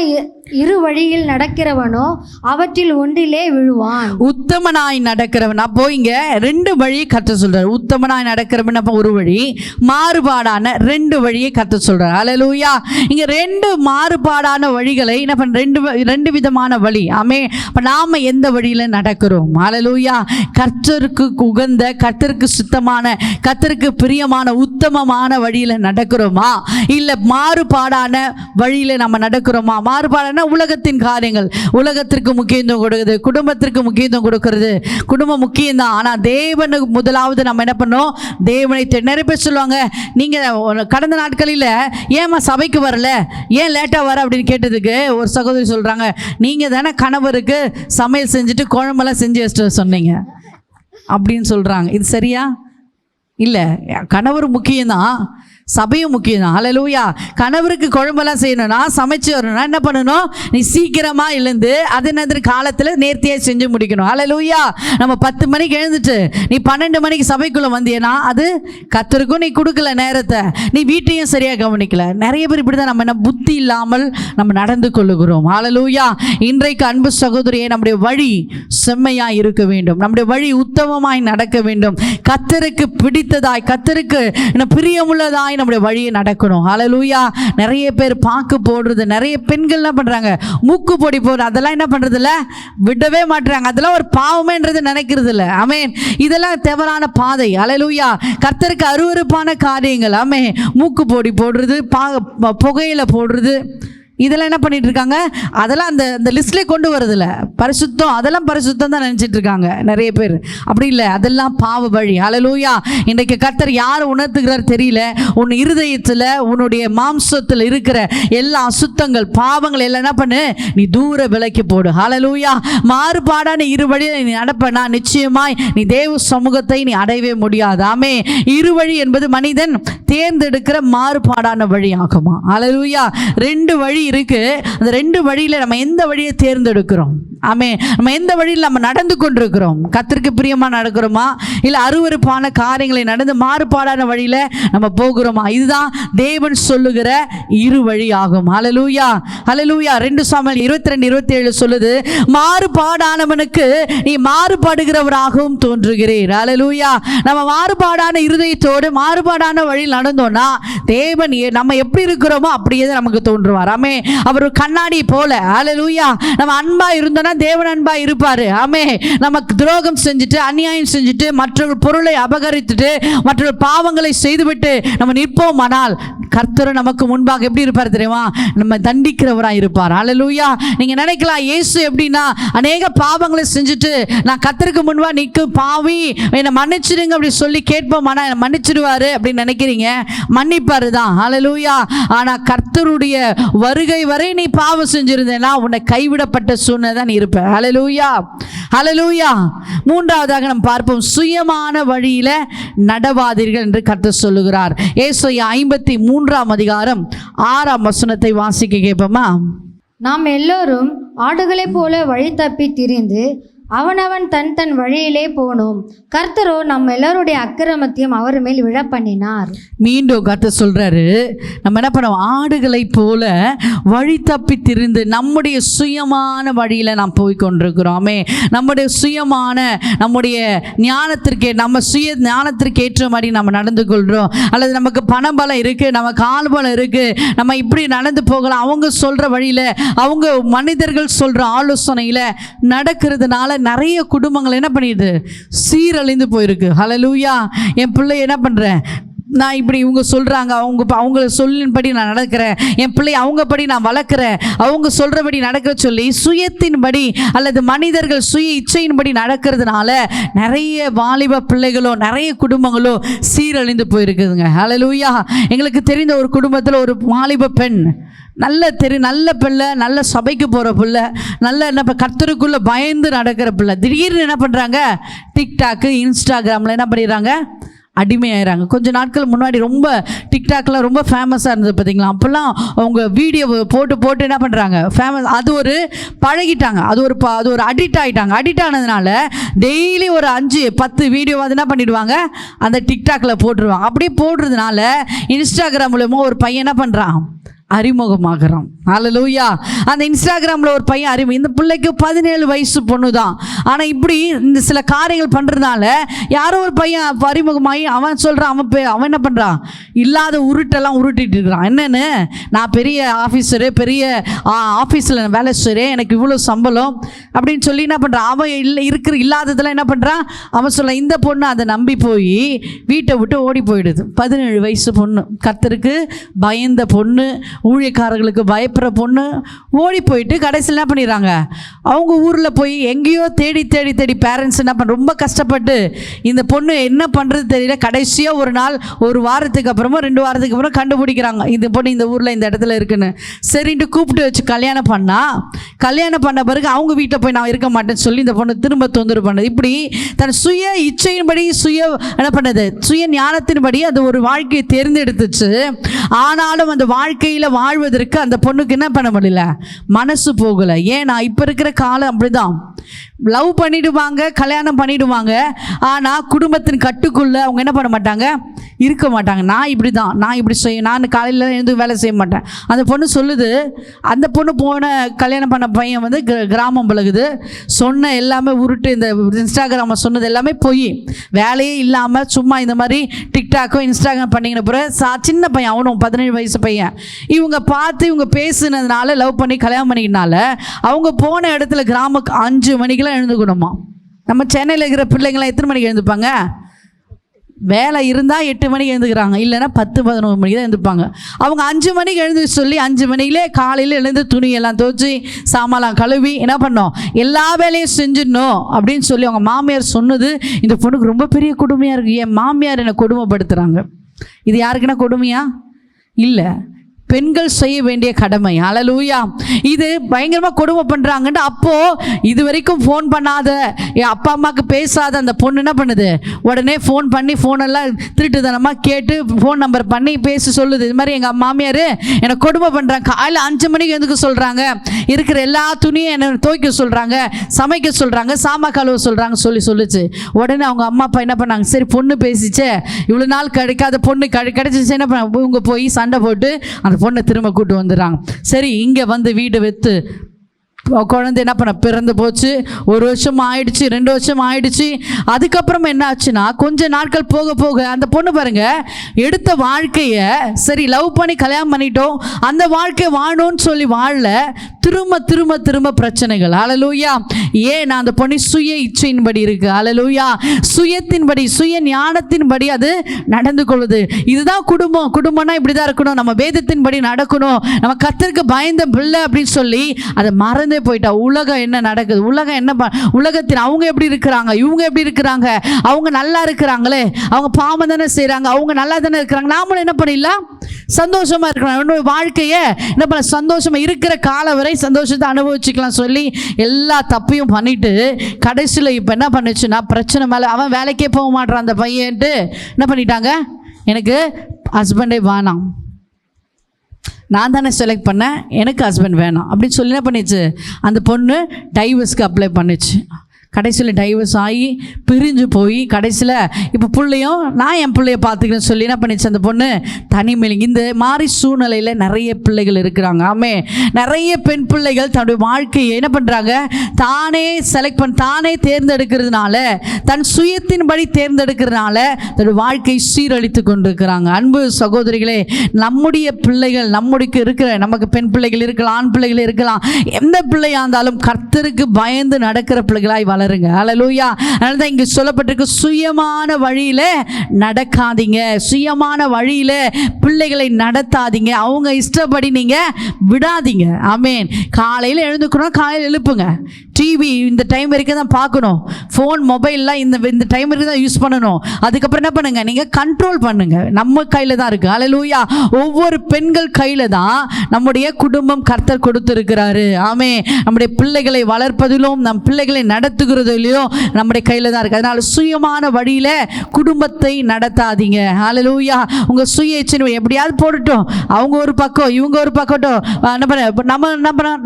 இரு வழியில் நடக்கிறவனோ அவற்றில் ஒன்றிலே விழுவான். உத்தமனாய் நடக்கிறவன், அப்போ இங்க ரெண்டு வழியை கற்று சொல்றாரு. உத்தமனாய் நடக்கிறவன் அப்போ ஒரு வழி, மாறுபாடான ரெண்டு வழியை கற்று சொல்றாரு. அல்லேலூயா. இங்க ரெண்டு மாறுபாடான வழிகளை என்ன பண்ண, ரெண்டு விதமான வழி. ஆமே. அப்ப நாம எந்த வழியில நடக்கிறோம்? அல்லேலூயா. கர்த்தருக்கு உகந்த, கர்த்தருக்கு சுத்தமான, கர்த்தருக்கு பிரியமான உத்தமமான வழியில நடக்கிறோமா, இல்ல மாறுபாடான வழியில நம்ம நடக்கிறோமா? மாறுபாடான உலகத்தின் காரியங்கள், உலகத்திற்கு முக்கியத்துவம் கொடுக்குறது, குடும்பத்திற்கு முக்கியத்துவம் கொடுக்கிறது. குடும்பம் முக்கியம்தான், ஆனால் தேவனுக்கு முதலாவது நம்ம என்ன பண்ணோம்? தேவனை நிறைய பேர் சொல்லுவாங்க, நீங்கள் கடந்த நாட்களில் ஏமா சபைக்கு வரல, ஏன் லேட்டாக வர அப்படின்னு கேட்டதுக்கு ஒரு சகோதரி சொல்கிறாங்க, நீங்கள் தானே கணவருக்கு சமையல் செஞ்சுட்டு குழம்பெல்லாம் செஞ்சு வச்சுட்டு சொன்னீங்க அப்படின்னு சொல்கிறாங்க. இது சரியா? இல்லை, கணவர் முக்கியம்தான், சபையும் முக்கியம் தான். அல்லேலூயா. கணவருக்கு குழம்பெல்லாம் செய்யணும்னா, சமைச்சு வரணும்னா என்ன பண்ணணும்? நீ சீக்கிரமாக எழுந்து அதே நேரத்தில் காலத்தில் நேர்த்தியாக செஞ்சு முடிக்கணும். அல்லேலூயா. நம்ம 10 மணிக்கு எழுந்துட்டு நீ 12 மணிக்கு சபைக்குள்ளே வந்தியன்னா அது கர்த்தருக்கும் நீ கொடுக்கல நேரத்தை, நீ வீட்டையும் சரியாக கவனிக்கல. நிறைய பேர் இப்படி தான் நம்ம என்ன புத்தி இல்லாமல் நம்ம நடந்து கொள்ளுகிறோம். அல்லேலூயா. இன்றைக்கு அன்பு சகோதரியே, நம்முடைய வழி செம்மையாய் இருக்க வேண்டும், நம்முடைய வழி உத்தமமாய் நடக்க வேண்டும், கர்த்தருக்கு பிடித்ததாய், கர்த்தருக்கு பிரியமுள்ளதாய் நம்முடைய வழியை நடக்கணும். அல்லேலூயா. நிறைய பேர் பாக்கு போடுறது, நிறைய பெண்கள் என்ன பண்றாங்க, மூக்கு பொடி போடுறது, அதெல்லாம் என்ன பண்றது இல்ல, விடவே மாட்டாங்க. அதெல்லாம் ஒரு பாவமேன்றது நினைக்கிறது இல்லை. ஆமென். இதெல்லாம் தவறான பாதை. அல்லேலூயா. கர்த்தருக்கு அருவருப்பான காரியங்கள். ஆமென். மூக்கு பொடி போடுறது, புகையில போடுறது, இதெல்லாம் என்ன பண்ணிட்டு இருக்காங்க, அதெல்லாம் அந்த லிஸ்ட்லேயே கொண்டு வரதில்ல. பரிசுத்தம், அதெல்லாம் பரிசுத்தம் தான் நினச்சிட்டு இருக்காங்க நிறைய பேர். அப்படி இல்லை, அதெல்லாம் பாவ வழி. அல்லேலூயா. இன்றைக்கு கர்த்தர் யார் உணர்த்துகிறார் தெரியல, உன் இருதயத்தில், உன்னுடைய மாம்சத்தில் இருக்கிற எல்லா அசுத்தங்கள், பாவங்கள் எல்லாம் என்ன பண்ணு, நீ தூர விலக்கி போடு. அல்லேலூயா. மாறுபாடான இரு வழியை நீ நடப்பனா நிச்சயமாய் நீ தேவ சமூகத்தை நீ அடையவே முடியாது. ஆமே. இரு வழி என்பது மனிதன் தேர்ந்தெடுக்கிற மாறுபாடான வழி ஆகுமா? அல்லேலூயா. ரெண்டு வழி இருக்கு. அந்த ரெண்டு வழியில நம்ம எந்த வழியை தேர்ந்தெடுக்கிறோம்? ஆமே. நம்ம எந்த வழியில் நம்ம நடந்து கொண்டிருக்கிறோம்? கர்த்தருக்கு பிரியமா நடக்கிறோமா, இல்ல அருவருப்பான காரியங்களை நடந்து மாறுபாடான வழியில நம்ம போகிறோமா? இதுதான் தேவன் சொல்லுகிற இரு வழி ஆகும். அல்லேலூயா. அல்லேலூயா. 2 சாமுவேல் 22:27 சொல்லுது, மாறுபாடானவனுக்கு நீ மாறுபடுகிறவராகவும் தோன்றுகிறீர். அல்லேலூயா. நம்ம மாறுபாடான இருதயத்தோடு மாறுபாடான வழியில் நடந்தோம்னா தேவன் நம்ம எப்படி இருக்கிறோமோ அப்படியே நமக்கு தோன்றுவார். ஆமே. அவர் கண்ணாடி போல. அல்லேலூயா. நம்ம அன்பா இருந்தோம்னா தேவன் அன்பா இருப்பாரு. ஆமே. நமக்கு துரோகம் செஞ்சுட்டு, அநியாயம் செஞ்சுட்டு, மற்றவர்கள் பொருளை அபகரித்துட்டு, மற்றவர்கள் பாவங்களை செய்துவிட்டு நம்ம நிற்போம். ஆனால் கர்த்தர் நமக்கு முன்பாக எப்படி இருப்பார் தெரியுமா? நம்ம தண்டிக்கிறவராக இருப்பார். அல்லேலூயா. நீங்க நினைக்கலாம், இயேசு எப்படின்னா அநேக பாவங்களை செஞ்சுட்டு நான் கர்த்தருக்கு முன்பாக நிற்கும் பாவி என்னை மன்னிச்சிடுங்க அப்படி சொல்லி கேட்போம், ஆனால் மன்னிச்சிடுவாரு அப்படின்னு நினைக்கிறீங்க. மன்னிப்பாரு தான். அல்லேலூயா. ஆனா கர்த்தருடைய வருகை வரை நீ பாவம் செஞ்சிருந்தேன்னா உன்னை கைவிடப்பட்ட சூழ்நிலை தான் இருப்ப. அல்லேலூயா. அல்லேலூயா. மூன்றாவதாக நாம் பார்ப்போம், சுயமான வழியில நடவாதீர்கள் என்று கர்த்தர் சொல்லுகிறார். ஏசாயா 53:6 வாசிக்க கேட்போமா? நாம் எல்லோரும் ஆடுகளைப் போல வழி தப்பி திரிந்து அவனவன் தன் தன் வழியிலே போனோம், கர்த்தரோ நம்ம எல்லாருடைய அக்கிரமத்தையும் அவர் மேல் விழ பண்ணினார். மீண்டும் கர்த்தர் சொல்றாரு, நம்ம என்ன பண்ணுவோம்? ஆடுகளை போல வழி தப்பி திரிந்து நம்முடைய சுயமான வழியில நாம் போய் கொண்டிருக்கிறோமே. நம்முடைய சுயமான, நம்முடைய ஞானத்திற்கே, நம்ம சுய ஞானத்திற்கு ஏற்ற மாதிரி நம்ம நடந்து கொள்றோம். அல்லது நமக்கு பணபலம் இருக்கு, நமக்கு ஆள் பலம் இருக்கு, நம்ம இப்படி நடந்து போகலாம், அவங்க சொல்ற வழியில, அவங்க மனிதர்கள் சொல்ற ஆலோசனையில நடக்கிறதுனால நிறைய குடும்பங்கள் என்ன பண்ணிடுது, சீரழிந்து போயிருக்கு. ஹல்லேலூயா. என் பிள்ளை என்ன பண்றேன், நான் இப்படி இவங்க சொல்கிறாங்க, அவங்க சொல்லின்படி நான் நடக்கிறேன், என் பிள்ளை அவங்கப்படி நான் வளர்க்குறேன், அவங்க சொல்கிறபடி நடக்கிற சொல்லி சுயத்தின்படி அல்லது மனிதர்கள் சுய இச்சையின்படி நடக்கிறதுனால நிறைய வாலிப பிள்ளைகளோ நிறைய குடும்பங்களோ சீரழிந்து போயிருக்குதுங்க. ஹல்லேலூயா. எங்களுக்கு தெரிந்த ஒரு குடும்பத்தில் ஒரு வாலிப பெண், நல்ல பிள்ளை, நல்ல சபைக்கு போகிற பிள்ளை, நல்ல என்ன கர்த்தருக்குள்ளே பயந்து நடக்கிற பிள்ளை, திடீர்னு என்ன பண்ணுறாங்க, டிக்டாக்கு இன்ஸ்டாகிராமில் என்ன பண்ணிடுறாங்க, அடிமையாயிறாங்க. கொஞ்சம் நாட்கள் முன்னாடி ரொம்ப டிக்டாக்லாம் ரொம்ப ஃபேமஸாக இருந்தது பார்த்தீங்களா? அப்போல்லாம் அவங்க வீடியோ போட்டு என்ன பண்ணுறாங்க, ஃபேமஸ், அது ஒரு பழகிட்டாங்க, அது ஒரு அடிக்ட் ஆகிட்டாங்க. அடிக்ட் ஆனதுனால டெய்லி ஒரு 5-10 வீடியோ அது என்ன பண்ணிடுவாங்க, அந்த டிக்டாக்ல போட்டுருவாங்க. அப்படியே போடுறதுனால இன்ஸ்டாகிராம் மூலமாக ஒரு பையன் என்ன பண்ணுறான், அறிமுகமாகறான். ஹல்லேலூயா. அந்த இன்ஸ்டாகிராமில் ஒரு பையன் இந்த பிள்ளைக்கு 17 வயசு பொண்ணு தான். ஆனால் இப்படி இந்த சில காரியங்கள் பண்ணுறதுனால யாரோ ஒரு பையன் அறிமுகமாகி அவன் சொல்கிறான், அவன் என்ன பண்ணுறான், இல்லாத உருட்டெல்லாம் உருட்டிட்டு இருக்கிறான். என்னென்னு, நான் பெரிய ஆஃபீஸரு, பெரிய ஆஃபீஸில் வேலை செய்கிறேன், எனக்கு இவ்வளோ சம்பளம் அப்படின்னு சொல்லி என்ன பண்ணுறான். அவன் இல்லாததெல்லாம் என்ன பண்ணுறான், அவன் சொல்ல. இந்த பொண்ணு அதை நம்பி போய் வீட்டை விட்டு ஓடி போயிடுது. 17 வயசு பொண்ணு, கர்த்தருக்கு பயந்த பொண்ணு, ஊழியக்காரர்களுக்கு பயப்படுற பொண்ணு, ஓடி போயிட்டு கடைசியில் என்ன பண்ணிடுறாங்க, அவங்க ஊரில் போய் எங்கேயோ தேடி தேடி தேடி பேரண்ட்ஸ் என்ன பண்ண ரொம்ப கஷ்டப்பட்டு இந்த பொண்ணு என்ன பண்ணுறது தெரியல. கடைசியாக ஒரு நாள், ஒரு வாரத்துக்கு அப்புறமா 2 வாரத்துக்கு அப்புறம் கண்டுபிடிக்கிறாங்க இந்த பொண்ணு இந்த ஊரில் இந்த இடத்துல இருக்குன்னு. சரின்ட்டு கூப்பிட்டு வச்சு கல்யாணம் பண்ண பிறகு அவங்க வீட்டில் போய் நான் இருக்க மாட்டேன்னு சொல்லி இந்த பொண்ணு திரும்ப தொந்தரவு பண்ணது. இப்படி தன் சுய இச்சையின்படி என்ன பண்ணது, சுய ஞானத்தின்படி அது ஒரு வாழ்க்கையை தேர்ந்தெடுத்துச்சு. ஆனாலும் அந்த வாழ்க்கையில் வாழ்வதற்கு அந்த பொண்ணுக்கு என்ன பண்ண முடியல, மனசு போகலை. ஏன்னா இப்போ இருக்கிற காலம் அப்படிதான். லவ் பண்ணிடுவாங்க, கல்யாணம் பண்ணிடுவாங்க, ஆனால் குடும்பத்தின் கட்டுக்குள்ளே அவங்க என்ன பண்ண மாட்டாங்க, இருக்க மாட்டாங்க. நான் இப்படி தான், நான் இப்படி செய்ய, நான் காலையில் எழுந்து வேலை செய்ய மாட்டேன். அந்த பொண்ணு சொல்லுது, அந்த பொண்ணு கல்யாணம் பண்ண பையன் வந்து கிராமம் பழகுது, சொன்ன எல்லாமே உருட்டு, இந்த இன்ஸ்டாகிராமில் சொன்னது எல்லாமே போய், வேலையே இல்லாமல் சும்மா இந்த மாதிரி டிக்டாக்கோ இன்ஸ்டாகிராம் பண்ணிக்கின பிறகு சின்ன பையன், அவனும் 17 வயசு பையன். இவங்க பார்த்து இவங்க பேசுனதுனால, லவ் பண்ணி கல்யாணம் பண்ணிக்கினால, அவங்க போன இடத்துல கிராமக்கு 5 மணிக்கெல்லாம் எழுந்துக்கணுமா. நம்ம சென்னையில் இருக்கிற பிள்ளைங்களாம் எத்தனை மணிக்கு எழுந்துப்பாங்க, வேலை இருந்தால் 8 மணிக்கு எழுந்துக்கிறாங்க, இல்லைன்னா 10-11 மணிக்கு தான் எழுந்துப்பாங்க. அவங்க 5 மணிக்கு எழுந்து சொல்லி 5 மணிலே காலையில் எழுந்து துணியெல்லாம் துவச்சி சாமான்லாம் கழுவி என்ன பண்ணோம், எல்லா வேலையும் செஞ்சிடணும் அப்படின்னு சொல்லி அவங்க மாமியார் சொன்னது இந்த பொண்ணுக்கு ரொம்ப பெரிய கொடுமையாக இருக்குது. என் மாமியார் என்னை கொடுமைப்படுத்துகிறாங்க. இது யாருக்குன்னா கொடுமையா இல்லை, பெண்கள் செய்ய வேண்டிய கடமை. ஹல்லேலூயா. இது பயங்கரமாக கொடுமை பண்ணுறாங்கன்ட்டு அப்போது இது வரைக்கும் ஃபோன் பண்ணாத, என் அப்பா அம்மாவுக்கு பேசாத அந்த பொண்ணு என்ன பண்ணுது, உடனே ஃபோன் பண்ணி ஃபோனெல்லாம் திருட்டுத்தனமாக கேட்டு ஃபோன் நம்பர் பண்ணி பேசி சொல்லுது, இது மாதிரி எங்கள் மாமியார் என்னை கொடுமை பண்ணுறாங்க, காலையில் 5 மணிக்கு எதுக்கு சொல்கிறாங்க, இருக்கிற எல்லா துணியும் என்னை துவைக்க சொல்கிறாங்க, சமைக்க சொல்கிறாங்க, சாமா கழுவ சொல்கிறாங்க சொல்லிச்சு. உடனே அவங்க அம்மா அப்பா என்ன பண்ணாங்க, சரி பொண்ணு பேசிச்சே, இவ்வளோ நாள் கிடைக்காத பொண்ணு கிடைச்சிச்சு, என்ன பண்ண, இவங்க போய் சண்டை போட்டு அந்த பொண்ணை திரும்ப கூட்டு வந்துடுறாங்க. சரி, இங்கே வந்து வீடு வைத்து குழந்தை என்ன பண்ண பிறந்து போச்சு. 1 வருஷம் ஆயிடுச்சு, 2 வருஷம் ஆயிடுச்சு. அதுக்கப்புறம் என்ன ஆச்சுன்னா, கொஞ்ச நாட்கள் போக போக அந்த பொண்ணு பாருங்க, எடுத்த வாழ்க்கையை சரி லவ் பண்ணி கல்யாணம் பண்ணிட்டோம், அந்த வாழ்க்கையை வாழணும்னு சொல்லி வாழல, திரும்ப திரும்ப திரும்ப பிரச்சனைகள். ஹல்லேலூயா. ஏன் அந்த பொண்ணு சுய இச்சையின்படி இருக்கு. ஹல்லேலூயா. சுயத்தின்படி, சுய ஞானத்தின்படி அது நடந்து கொள்ளுது. இதுதான் குடும்பம். குடும்பம்னா இப்படிதான் இருக்கணும், நம்ம வேதத்தின்படி நடக்கணும், நம்ம கர்த்தருக்கு பயந்த பிள்ளை அப்படின்னு சொல்லி அதை மறந்தே போயிட்டா. உலகம் என்ன நடக்குது, உலகம் என்ன, உலகத்தில் அவங்க எப்படி இருக்கிறாங்க, இவங்க எப்படி இருக்கிறாங்க, அவங்க நல்லா இருக்கிறாங்களே, அவங்க பாவம் தானே செய்கிறாங்க, அவங்க நல்லா தானே இருக்கிறாங்க, நாமளும் என்ன பண்ணிடலாம், சந்தோஷமா இருக்கலாம். என்னோட வாழ்க்கையை என்ன பண்ண, சந்தோஷமா இருக்கிற காலம் வரை சந்தோஷத்தை அனுபவிச்சுக்கலாம் சொல்லி எல்லா தப்பையும் பண்ணிட்டு கடைசியில் இப்போ என்ன பண்ணுச்சுன்னா, பிரச்சனை மேலே அவன் வேலைக்கே போக மாட்டான் அந்த பையன்ட்டு என்ன பண்ணிட்டாங்க, எனக்கு ஹஸ்பண்டே வேணாம், நான் தானே செலக்ட் பண்ணேன், எனக்கு ஹஸ்பண்ட் வேணாம் அப்படின்னு சொல்லி என்ன பண்ணிச்சு, அந்த பொண்ணு டைவர்ஸ்க்கு அப்ளை பண்ணிச்சு. கடைசியில் டைவர்ஸ் ஆகி பிரிஞ்சு போய் கடைசியில் இப்போ பிள்ளையும் நான் என் பிள்ளைய பார்த்துக்கிறேன்னு சொல்லி என்ன பண்ணிச்சு அந்த பொண்ணு தனிமையில். இந்த மாதிரி சூழ்நிலையில் நிறைய பிள்ளைகள் இருக்கிறாங்க. ஆமே, நிறைய பெண் பிள்ளைகள் தன்னுடைய வாழ்க்கையை என்ன பண்ணுறாங்க, தானே செலக்ட் தானே தேர்ந்தெடுக்கிறதுனால, தன் சுயத்தின்படி தேர்ந்தெடுக்கிறதுனால தன்னுடைய வாழ்க்கையை சீரழித்து கொண்டிருக்கிறாங்க. அன்பு சகோதரிகளே, நம்முடைய பிள்ளைகள், நம்முடைய இருக்கிற நமக்கு பெண் பிள்ளைகள் இருக்கலாம், ஆண் பிள்ளைகள் இருக்கலாம், எந்த பிள்ளையாக இருந்தாலும் கர்த்தருக்கு பயந்து நடக்கிற பிள்ளைகளாய் வளருங்க. ஹல்லேலூயா. அதனால தான் இங்கே சொல்லப்பட்டிருக்கு, சுயமான வழியில் நடக்காதீங்க, சுயமான வழியில் பிள்ளைகளை நடத்தாதீங்க, அவங்க இஷ்டப்படி நீங்கள் விடாதீங்க. ஆமேன். காலையில் எழுந்துக்கணும், காலையில் எழுப்புங்க. டிவி இந்த டைம் வரைக்கும் தான் பார்க்கணும், ஃபோன் மொபைல்லாம் இந்த டைம் வரைக்கும் தான் யூஸ் பண்ணணும். அதுக்கப்புறம் என்ன பண்ணுங்க, நீங்கள் கண்ட்ரோல் பண்ணுங்க. நம்ம கையில் தான் இருக்குது. ஹல்லேலூயா. ஒவ்வொரு பெண்கள் கையில் தான் நம்முடைய குடும்பம் கர்த்தர் கொடுத்துருக்கிறாரு. ஆமே. நம்முடைய பிள்ளைகளை வளர்ப்பதிலும், நம் பிள்ளைகளை நடத்துகிறோம் நடத்துகிறதோ இல்லையோ நம்முடைய கையில் தான் இருக்குது. அதனால் சுயமான வழியில் குடும்பத்தை நடத்தாதீங்க. ஹல்லேலூயா. உங்கள் சுய இச்சை எப்படியாவது போடட்டும், அவங்க ஒரு பக்கம் இவங்க ஒரு பக்கட்டும்,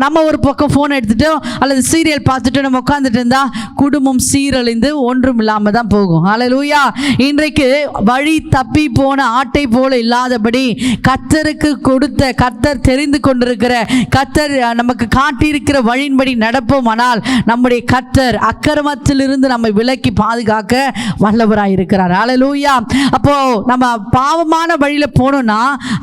நம்ம ஒரு பக்கம் ஃபோன் எடுத்துட்டோம் அல்லது சீரியல் பார்த்துட்டு நம்ம உட்காந்துட்டு இருந்தால் குடும்பம் சீரழிந்து ஒன்றும் இல்லாமல் தான் போகும். ஹல்லேலூயா. இன்றைக்கு வழி தப்பி போன ஆட்டை போல இல்லாதபடி கர்த்தருக்கு கொடுத்த, கர்த்தர் தெரிந்து கொண்டிருக்கிற, கர்த்தர் நமக்கு காட்டியிருக்கிற வழியின்படி நடப்போமானால் நம்முடைய கர்த்தர் அக்கிரமத்திலிருந்து நம்மை விலக்கி பாதுகாக்க வல்லவராய் இருக்கிறார். ஹல்லேலூயா. அப்போ நம்ம பாவமான வழியில போனோம்னா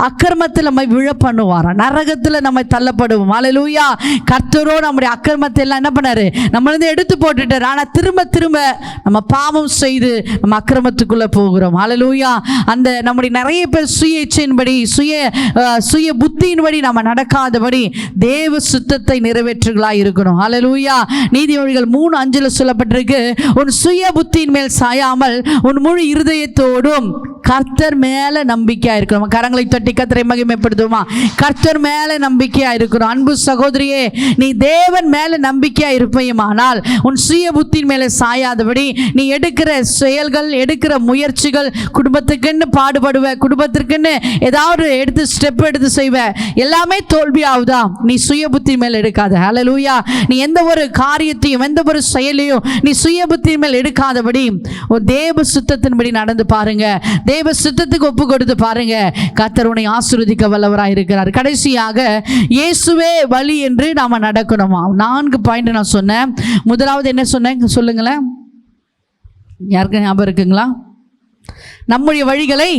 அக்கிரமத்தில் நம்மை விழ பண்ணுவாராம், நரகத்தில் நம்ம தள்ளப்படுவோம். ஹல்லேலூயா. கர்த்தரோ நம்முடைய அக்கிரமத்தை எல்லாம் என்ன பண்ணாரு, நம்மள இருந்து எடுத்து போட்டுட்டார். ஆனா திரும்ப திரும்ப நம்ம பாவம் செய்து நம்ம அக்கிரமத்துக்குள்ள போகிறோம். ஹல்லேலூயா. அந்த நம்முடைய நிறைய பேர் சுய இச்சையின்படி, சுய புத்தியின்படி நம்ம நடக்காதபடி தேவ சுத்தத்தை நிறைவேற்றுகளாய் இருக்கணும். ஹல்லேலூயா. நீதிமொழிகள் 3:5 சொல்லப்பட்டிருக்கு, உன் சுய புத்தியின் மேல் சாயாமல் உன் முழு இருதயத்தோடும் கர்த்தர் மேல நம்பிக்கையா இருக்கணும். கரங்களை தட்டி கர்த்தரை மகிமைப்படுத்துமா. கர்த்தர் மேல நம்பிக்கையா இருக்கணும். அன்பு சகோதரியே, நீ தேவன் மேல நம்பிக்கையா இருப்பையுமானால் உன் சுய புத்தியின் மேல சாயாதபடி நீ எடுக்கிற செயல்கள், எடுக்கிற முயற்சிகள், குடும்பத்துக்குன்னு பாடுபடுவ, குடும்பத்திற்குன்னு ஏதாவது எடுத்து ஸ்டெப் எடுத்து செய்வ, எல்லாமே தோல்வி ஆகுதா? நீ சுய புத்தி மேல் எடுக்காத. ஹல்லேலூயா. நீ எந்த ஒரு காரியத்தையும் எந்த ஒரு செயலையும் நீ சுய புத்தி மேல் எடுக்காதபடி ஒரு தேவ சுத்தத்தின்படி நடந்து பாருங்க, தேவ சுத்தத்துக்கு ஒப்பு கொடுத்து பாருங்க. கர்த்தர் உன்னை ஆசீர்வதிக்க வல்லவராய் இருக்கிறார். கடைசியாக இயேசுவே வழி என்று நாம நடக்கணுமா? 4 பாயிண்ட் நான் சொன்னேன். முதலாவது என்ன சொன்னேன் சொல்லுங்களேன், யாருக்கு ஞாபகம் இருக்குங்களா? நம்முடைய வழிகளை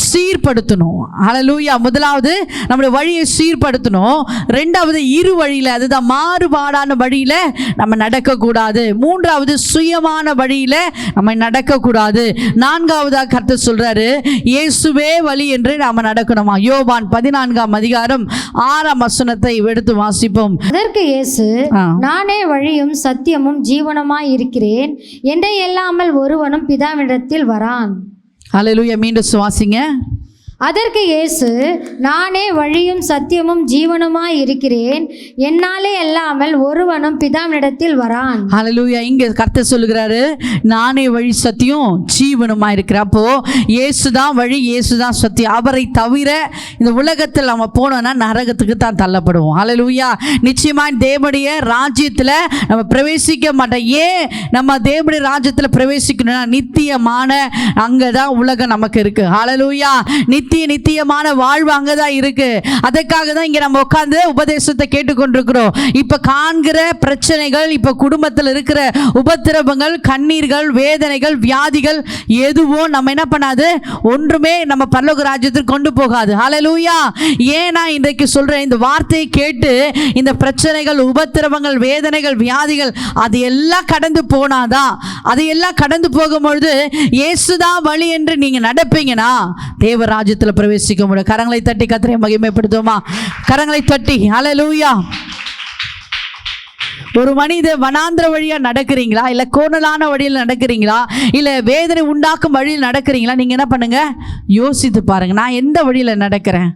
சீர்படுத்தணும். ஹல்லேலூயா. முதலாவது நம்முடைய வழியை சீர்படுத்தணும். ரெண்டாவது இரு வழியில், அதுதான் மாறுபாடான வழியில் நம்ம நடக்கக்கூடாது. மூன்றாவது சுயமான வழியில் நம்ம நடக்கக்கூடாது. நான்காவதாக கர்த்தர் சொல்றாரு, இயேசுவே வழி என்று நாம நடக்கணுமா? யோவான் 14:6 எடுத்து வாசிப்போம். அதற்கு இயேசு, நானே வழியும் சத்தியமும் ஜீவனுமாய் இருக்கிறேன், என்னை அல்லாமல் ஒருவனும் பிதாவினிடத்தில் வரான். ஹல்லேலூயா. மீண்டும் சுவாசிங்க. அதற்கு இயேசு, நானே வழியும் சத்தியமும் ஜீவனுமாய் இருக்கிறேன், என்னாலே அல்லாமல் ஒருவனும் பிதாவினிடத்தில் வரான். ஹல்லேலூயா. இங்க கர்த்தர் சொல்லுகிறாரு, நானே வழி சத்தியம் ஜீவனுமாய் இருக்கிற. அப்போ இயேசுதான் வழி, இயேசுதான் சத்தியம். அவரை தவிர இந்த உலகத்தில் நம்ம போனோம்னா நரகத்துக்கு தான் தள்ளப்படுவோம். ஹல்லேலூயா. நிச்சயமா தேவனுடைய ராஜ்யத்தில் நம்ம பிரவேசிக்க மாட்டோம். ஏன் நம்ம தேவனுடைய ராஜ்யத்தில் பிரவேசிக்கணும்னா நித்தியமான அங்கதான் உலகம் நமக்கு இருக்கு. ஹல்லேலூயா. நித்தியமான வாழ்வு அங்கதான் இருக்கு. அதற்காக தான் இங்க நம்ம உட்கார்ந்து உபதேசத்தை கேட்டுக்கொண்டிருக்கிறோம். இப்ப காண்கிற பிரச்சனைகள், இப்ப குடும்பத்தில் இருக்கிற உபத்திரவங்கள், கண்ணீர்கள், வேதனைகள், வியாதிகள் எதுவும் நம்ம என்ன பண்ணாது, ஒன்றுமே நம்ம பரலோக ராஜ்யத்திற்கு கொண்டு போகாது. ஹல்லேலூயா. ஏன்னா இன்றைக்கு சொல்றேன், இந்த வார்த்தையை கேட்டு இந்த பிரச்சனைகள், உபத்திரவங்கள், வேதனைகள், வியாதிகள் அது எல்லாம் கடந்து போனாதான், அது எல்லாம் கடந்து போகும்பொழுது இயேசுதான் வழி என்று நீங்க நடப்பீங்கன்னா தேவராஜ்யத்தில் பிரவேசிக்க முடியும். கரங்களை தட்டி கர்த்தரை மகிமைப்படுத்துவோமா? கரங்களை தட்டி. ஹல்லேலூயா. ஒரு மனித வனாந்திர வழியா நடக்கிறீங்களா, இல்ல கோணலான வழியில் நடக்கிறீங்களா, இல்ல வேதனை உண்டாக்கும் வழியில் நடக்கிறீங்களா? நீங்க என்ன பண்ணுங்க, யோசித்து பாருங்க. நான் எந்த வழியில நடக்கிறேன்?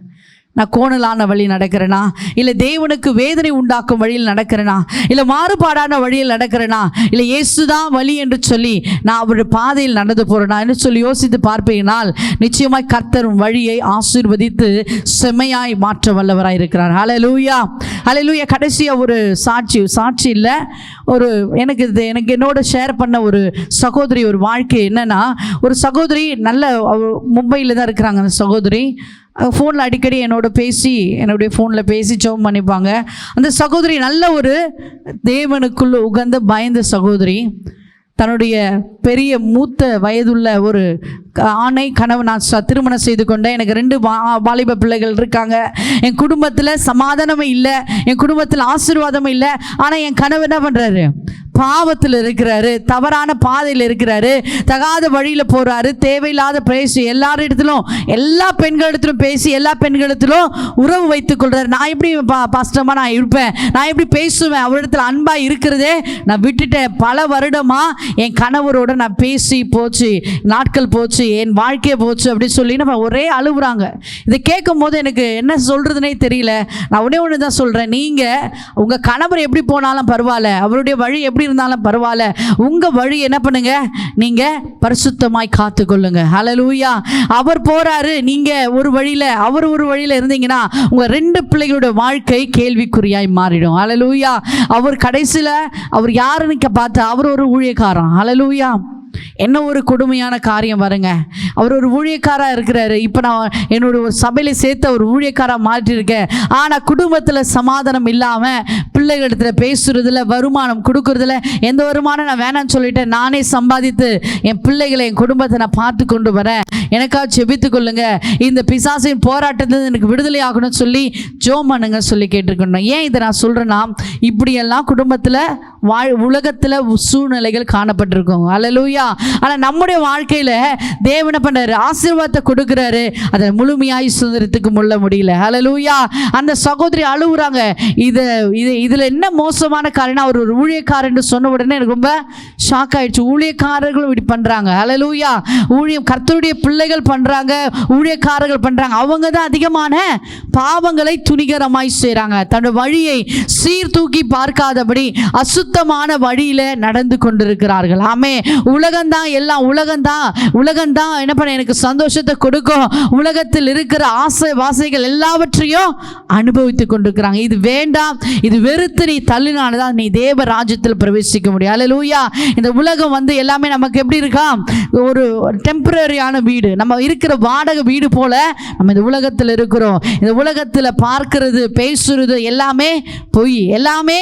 நான் கோணலான வழி நடக்கிறேனா, இல்லை தேவனுக்கு வேதனை உண்டாக்கும் வழியில் நடக்கிறேனா, இல்லை மாறுபாடான வழியில் நடக்கிறேனா, இல்லை இயேசுதான் வழி என்று சொல்லி நான் அவருடைய பாதையில் நடந்து போறேனா என்று சொல்லி யோசித்து பார்ப்பீங்கனால் நிச்சயமாய் கர்த்தர் வழியை ஆசீர்வதித்து செம்மையாய் மாற்ற வல்லவராய் இருக்கிறார். ஹல்லேலூயா. ஹல்லேலூயா. கடைசியா ஒரு சாட்சி இல்லை, ஒரு எனக்கு என்னோட ஷேர் பண்ண ஒரு சகோதரி ஒரு வாழ்க்கை என்னன்னா, ஒரு சகோதரி நல்ல மும்பையில் தான் இருக்கிறாங்க. அந்த சகோதரி ஃபோனில் அடிக்கடி என்னுடைய ஃபோனில் பேசி ஜெபம் பண்ணிப்பாங்க. அந்த சகோதரி நல்ல ஒரு தேவனுக்குள்ள உகந்த பயந்த சகோதரி. தன்னுடைய பெரிய மூத்த வயதுள்ள ஒரு ஆணை கனவு நான் திருமணம் செய்து கொண்டேன். எனக்கு 2 வாலிப பிள்ளைகள் இருக்காங்க. என் குடும்பத்தில் சமாதானமே இல்லை, என் குடும்பத்தில் ஆசீர்வாதமும் இல்லை. ஆனால் என் கனவு என்ன பண்ணுறாரு, பாவத்தில் இருக்கிறாரு, தவறான பாதையில் இருக்கிறாரு, தகாத வழியில் போகிறாரு, தேவையில்லாத பேசி எல்லா பெண்களிடத்திலும் பேசி எல்லா பெண்களிடத்திலும் உறவு வைத்துக் கொள்றாரு. நான் எப்படி பாஸ்டமா நான் இருப்பேன், நான் எப்படி பேசுவேன், அவரிடத்தில் அன்பா இருக்கிறதே நான் விட்டுட்டேன். பல வருடமா என் கணவரோட நான் பேசி போச்சு, நாட்கள் போச்சு, என் வாழ்க்கையை போச்சு அப்படின்னு சொல்லி நம்ம ஒரே அழுகுறாங்க. இதை கேட்கும் போது எனக்கு என்ன சொல்றதுனே தெரியல. நான் ஒண்ணே தான் சொல்றேன், நீங்க உங்க கணவர் எப்படி போனாலும் பரவாயில்ல, அவருடைய வழி எப்படி எப்படி இருந்தாலும் பரவாயில்ல, உங்கள் வழி என்ன பண்ணுங்க, நீங்கள் பரிசுத்தமாய் காத்துக்கொள்ளுங்க. ஹல்லேலூயா. அவர் போகிறாரு, நீங்கள் ஒரு வழியில் அவர் ஒரு வழியில் இருந்தீங்கன்னா உங்கள் 2 பிள்ளைகளோட வாழ்க்கை கேள்விக்குறியாய் மாறிடும். ஹல்லேலூயா. அவர் கடைசியில் அவர் யாருன்னு பார்த்தா அவர் ஒரு ஊழியக்காரன். ஹல்லேலூயா. என்ன ஒரு கொடுமையான காரியம் வருங்க. அவர் ஒரு ஊழியக்காராக இருக்கிறாரு. இப்போ நான் என்னோட ஒரு சபையில் சேர்த்து ஒரு ஊழியக்காராக மாற்றிருக்கேன். ஆனால் குடும்பத்தில் சமாதானம் இல்லாமல், பிள்ளைகளிடத்தில் பேசுறதுல, வருமானம் கொடுக்கறதுல எந்த வருமானம் நான் வேணான்னு சொல்லிட்டேன். நானே சம்பாதித்து என் பிள்ளைகளை, என் குடும்பத்தை நான் பார்த்து கொண்டு வரேன். எனக்காக செபித்து கொள்ளுங்க. இந்த பிசாசின் போராட்டத்தில் எனக்கு விடுதலை ஆகணும்னு சொல்லி ஜோம் பண்ணுங்க சொல்லி கேட்டிருக்கணும். ஏன் இதை நான் சொல்கிறேன்னா, இப்படியெல்லாம் குடும்பத்தில் உலகத்தில் சூழ்நிலைகள் காணப்பட்டிருக்கும். அல்லேலூயா. ஆனால் நம்முடைய வாழ்க்கையில் தேவனை பண்ணாரு, ஆசீர்வாதத்தை கொடுக்குறாரு, அதை முழுமையாய் சுதந்திரத்துக்கு முள்ள முடியல. அல்லேலூயா. அந்த சகோதரி அழுகுறாங்க. இதில் என்ன மோசமான காரணம், அவர் ஒரு ஊழியக்காரன்னு சொன்ன உடனே எனக்கு ரொம்ப ஷாக் ஆயிடுச்சு. ஊழியக்காரர்களும் இப்படி பண்ணுறாங்க. அல்லேலூயா. ஊழியம் கர்த்தருடைய பிள்ளைகள் பண்ணுறாங்க, ஊழியக்காரர்கள் பண்ணுறாங்க. அவங்க தான் அதிகமான பாவங்களை துணிகரமாய் செய்கிறாங்க. தன்னோட வழியை சீர்தூக்கி பார்க்காதபடி அசுத்தமான வழியில் நடந்து கொண்டிருக்கிறார்கள். ஆமே. உலகம்தான் எல்லாம், உலகம்தான் என்ன பண்ண எனக்கு சந்தோஷத்தை கொடுக்கும், உலகத்தில் இருக்கிற ஆசை வாசைகள் எல்லாவற்றையும் அனுபவித்து கொண்டிருக்கிறாங்க. இது வேண்டாம், இது வெறுத்து நீ தள்ளினால்தான் நீ தேவ ராஜ்யத்தில் பிரவேசிக்க முடியும். அல்லேலூயா. இந்த உலகம் எல்லாமே நமக்கு எப்படி இருக்கா, ஒரு டெம்பரரியான வீடு, நம்ம இருக்கிற வாடகை வீடு போல நம்ம இந்த உலகத்தில் இருக்கிறோம். இந்த உலகத்தில் பார்க்கிறது, பேசுறது எல்லாமே பொய், எல்லாமே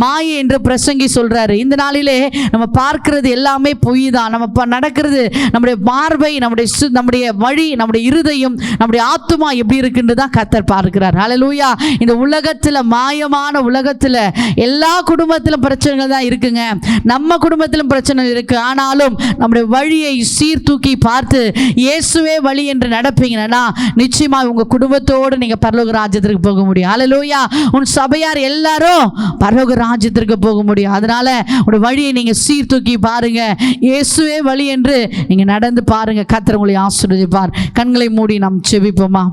மாயை என்று பிரசங்கி சொல்றாரு. இந்த நாளிலே நம்ம பார்க்கிறது எல்லாமே பொய் தான். நம்ம நடக்கிறது, நம்முடைய பார்வை, நம்முடைய வழி, நம்முடைய இருதயம், நம்முடைய ஆத்துமா எப்படி இருக்குன்னு தான் கர்த்தர் பார்க்கிறார். ஹல்லேலூயா. இந்த உலகத்தில், மாயமான உலகத்தில் எல்லா குடும்பத்திலும் பிரச்சனைகள் தான் இருக்குங்க. நம்ம குடும்பத்திலும் பிரச்சனை இருக்கு. ஆனாலும் நம்முடைய வழியை சீர்தூக்கி பார்த்து இயேசுவே வழி என்று நடப்பீங்கன்னா நிச்சயமா உங்க குடும்பத்தோடு நீங்க பரலோக ராஜ்யத்திற்கு போக முடியும். ஹல்லேலூயா. உன் சபையார் எல்லாரும் பரலோக ராஜ்யத்திற்கு போக முடியும். அதனால உங்களுடைய வழியை நீங்க சீர்தூக்கி பாருங்க. இயேசுவே வழி என்று நீங்க நடந்து பாருங்க. கர்த்தர் உங்களை ஆசீர்வதிப்பார். கண்களை மூடி நாம் செபிப்போமா.